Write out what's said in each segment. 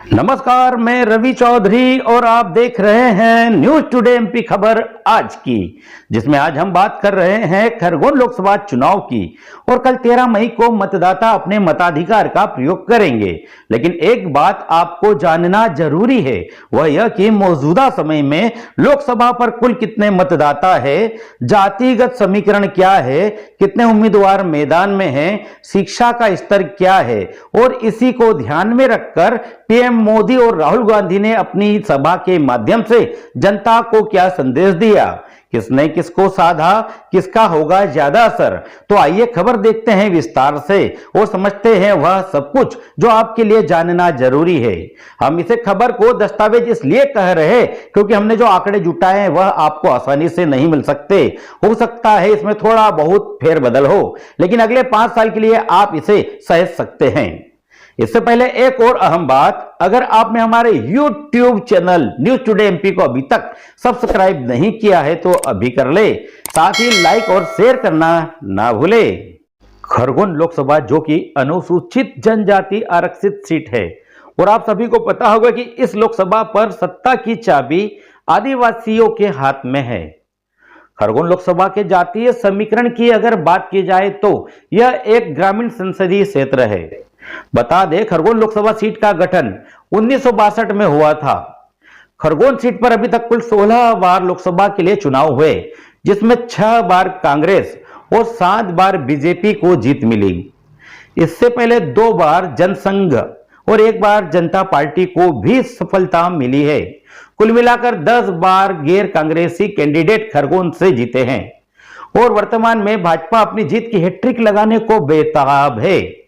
नमस्कार, मैं रवि चौधरी और आप देख रहे हैं न्यूज टुडे एमपी खबर आज की, जिसमें आज हम बात कर रहे हैं खरगोन लोकसभा चुनाव की। और कल 13 मई को मतदाता अपने मताधिकार का प्रयोग करेंगे। लेकिन एक बात आपको जानना जरूरी है, वह यह कि मौजूदा समय में लोकसभा पर कुल कितने मतदाता है, जातिगत समीकरण क्या है, कितने उम्मीदवार मैदान में हैं, शिक्षा का स्तर क्या है। और इसी को ध्यान में रखकर पीएम मोदी और राहुल गांधी ने अपनी सभा के माध्यम से जनता को क्या संदेश दिया, किसने किसको साधा, किसका होगा ज्यादा असर। तो आइए खबर देखते हैं विस्तार से और समझते हैं वह सब कुछ जो आपके लिए जानना जरूरी है। हम इसे खबर को दस्तावेज इसलिए कह रहे हैं क्योंकि हमने जो आंकड़े जुटाए हैं वह आपको आसानी से नहीं मिल सकते। हो सकता है इसमें थोड़ा बहुत फेरबदल हो, लेकिन अगले 5 साल के लिए आप इसे सह सकते हैं। इससे पहले एक और अहम बात, अगर आपने हमारे YouTube channel news today MP को अभी तक सब्सक्राइब नहीं किया है तो अभी कर ले, साथ ही लाइक और शेयर करना ना भूले। खरगोन लोकसभा जो कि अनुसूचित जनजाति आरक्षित सीट है और आप सभी को पता होगा कि इस लोकसभा पर सत्ता की चाबी आदिवासियों के हाथ में है। खरगोन लोकसभा के जातीय समीकरण की अगर बात की जाए तो यह एक ग्रामीण संसदीय क्षेत्र है। बता दें, खरगोन लोकसभा सीट का गठन 1962 में हुआ था। खरगोन सीट पर अभी तक कुल 16 बार लोकसभा के लिए चुनाव हुए, जिसमें 6 बार कांग्रेस और 7 बार बीजेपी को जीत मिली। इससे पहले 2 बार जनसंघ और 1 बार जनता पार्टी को भी सफलता मिली है। कुल मिलाकर 10 बार गैर कांग्रेसी कैंडिडेट खरगोन से जीते हैं और वर्तमान में भाजपा अपनी जीत की हैट्रिक लगाने को बेताब है।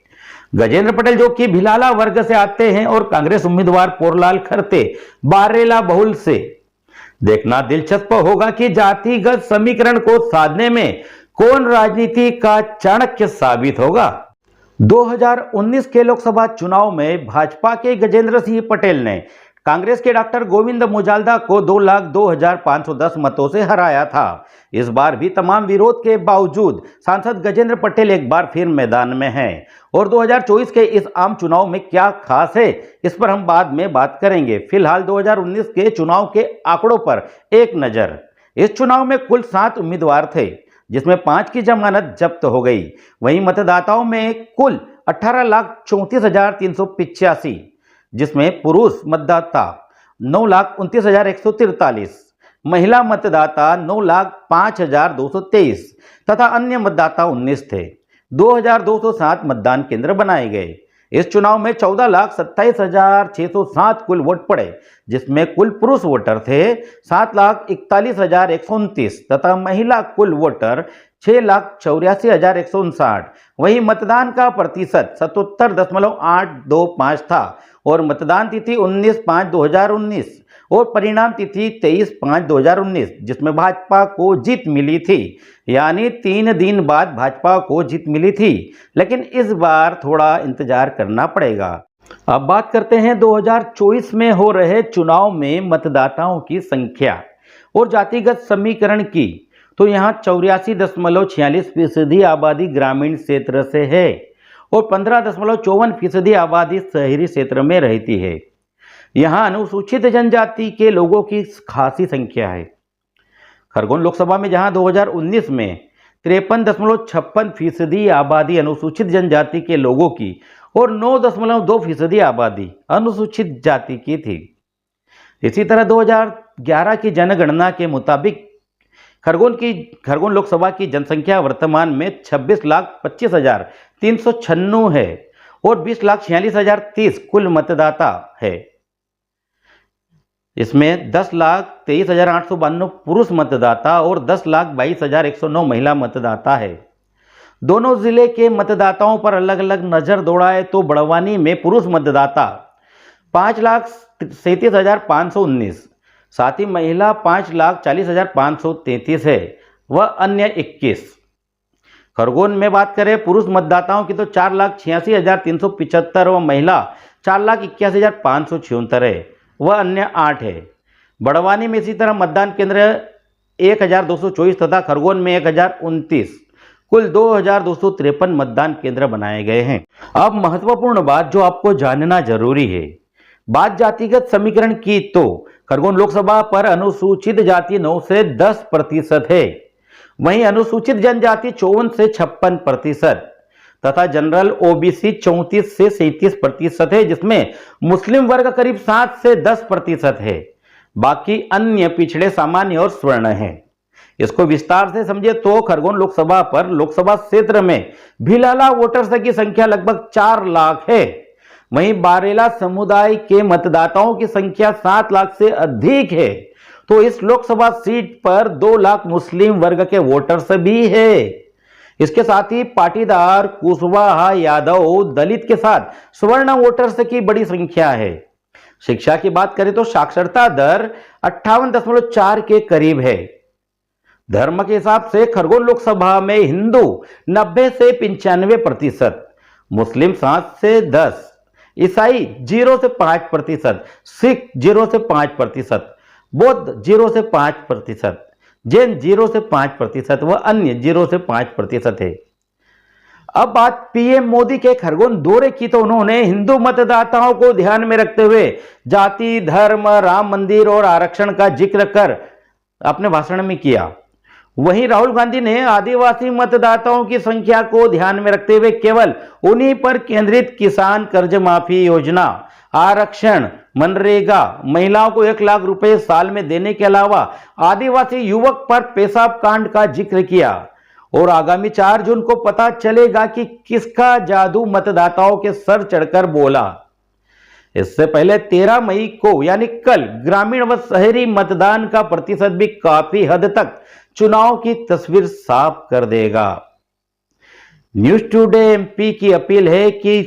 गजेंद्र पटेल जो कि भिलाला वर्ग से आते हैं और कांग्रेस उम्मीदवार पोरलाल खरते बारेला बहुल से। देखना दिलचस्प होगा कि जातिगत समीकरण को साधने में कौन राजनीति का चाणक्य साबित होगा। 2019 के लोकसभा चुनाव में भाजपा के गजेंद्र सिंह पटेल ने कांग्रेस के डॉक्टर गोविंद मुजाल्दा को 2,02,510 मतों से हराया था। इस बार भी तमाम विरोध के बावजूद सांसद गजेंद्र पटेल एक बार फिर मैदान में हैं और 2024 के इस आम चुनाव में क्या खास है, इस पर हम बाद में बात करेंगे। फिलहाल 2019 के चुनाव के आंकड़ों पर एक नजर। इस चुनाव में कुल 7 उम्मीदवार थे, जिसमें 5 की जमानत जब्त हो गई। वहीं मतदाताओं में कुल 18,34,385, जिसमें पुरुष मतदाता 9,29,143, महिला मतदाता 9,05,223 तथा अन्य मतदाता 19 थे। 2,207 मतदान केंद्र बनाए गए। इस चुनाव में 14,27,607 कुल वोट पड़े, जिसमें कुल पुरुष वोटर थे 7,41,129 तथा महिला कुल वोटर 6,84,159। वहीं मतदान का प्रतिशत 77.825 था और मतदान तिथि 19/5/2019 और परिणाम तिथि 23/5/2019, जिसमें भाजपा को जीत मिली थी। यानी 3 दिन बाद भाजपा को जीत मिली थी, लेकिन इस बार थोड़ा इंतजार करना पड़ेगा। अब बात करते हैं 2024 में हो रहे चुनाव में मतदाताओं की संख्या और जातिगत समीकरण की। तो यहाँ 84.46% आबादी ग्रामीण क्षेत्र से है और 15.54% आबादी शहरी क्षेत्र में रहती है। यहाँ अनुसूचित जनजाति के लोगों की खासी संख्या है। खरगोन लोकसभा में जहाँ 2019 में 53.56% आबादी अनुसूचित जनजाति के लोगों की और 9.2% आबादी अनुसूचित जाति की थी। इसी तरह 2011 की जनगणना के मुताबिक खरगोन लोकसभा की जनसंख्या वर्तमान में 26,25,396 है और 20,46,030 कुल मतदाता है। इसमें 10,23,892 पुरुष मतदाता और 10,22,109 महिला मतदाता है। दोनों जिले के मतदाताओं पर अलग अलग नजर दौड़ाए तो बड़वानी में पुरुष मतदाता 5,37,519, साथ ही महिला 5,40,533 है, वह अन्य 21। खरगोन में बात करें पुरुष मतदाताओं की तो 4,86,375 व महिला 4,81,576 है, वह अन्य 8 है। बड़वानी में इसी तरह मतदान केंद्र 1,224 तथा खरगोन में 1,029, कुल 2,253 मतदान केंद्र बनाए गए हैं। अब महत्वपूर्ण बात जो आपको जानना जरूरी है, बात जातिगत समीकरण की तो खरगोन लोकसभा पर अनुसूचित जाति 9 से 10% है, वहीं अनुसूचित जनजाति 54 से 56% तथा जनरल ओबीसी 34 से 37% है, जिसमें मुस्लिम वर्ग करीब 7 से 10% है। बाकी अन्य पिछड़े सामान्य और स्वर्ण है। इसको विस्तार से समझे तो खरगोन लोकसभा पर लोकसभा क्षेत्र में भिलाला वोटर्स की संख्या लगभग 4 लाख है, वहीं बारेला समुदाय के मतदाताओं की संख्या 7 लाख से अधिक है। तो इस लोकसभा सीट पर 2 लाख मुस्लिम वर्ग के वोटर्स भी है। इसके साथ ही पाटीदार, कुशवाहा, यादव, दलित के साथ स्वर्ण वोटर्स की बड़ी संख्या है। शिक्षा की बात करें तो साक्षरता दर 58.4 के करीब है। धर्म के हिसाब से खरगोन लोकसभा में हिंदू 90 से 95%, मुस्लिम 7 से 10, ईसाई 0 से 5%, सिख 0 से 5%, बौद्ध 0 से 5%, जैन 0 से 5% व अन्य 0 से 5% है। अब बात पीएम मोदी के खरगोन दौरे की तो उन्होंने हिंदू मतदाताओं को ध्यान में रखते हुए जाति, धर्म, राम मंदिर और आरक्षण का जिक्र कर अपने भाषण में किया। वहीं राहुल गांधी ने आदिवासी मतदाताओं की संख्या को ध्यान में रखते हुए केवल उन्हीं पर केंद्रित किसान कर्ज माफी योजना, आरक्षण, मनरेगा, महिलाओं को 1 लाख रुपए साल में देने के अलावा आदिवासी युवक पर पेशाब कांड का जिक्र किया। और आगामी 4 जून को पता चलेगा कि किसका जादू मतदाताओं के सर चढ़कर बोला। इससे पहले 13 मई को यानी कल ग्रामीण व शहरी मतदान का प्रतिशत भी काफी हद तक चुनाव की तस्वीर साफ कर देगा। न्यूज टुडे एमपी की अपील है कि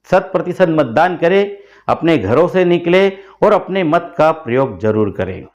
100% मतदान करें, अपने घरों से निकले और अपने मत का प्रयोग जरूर करें।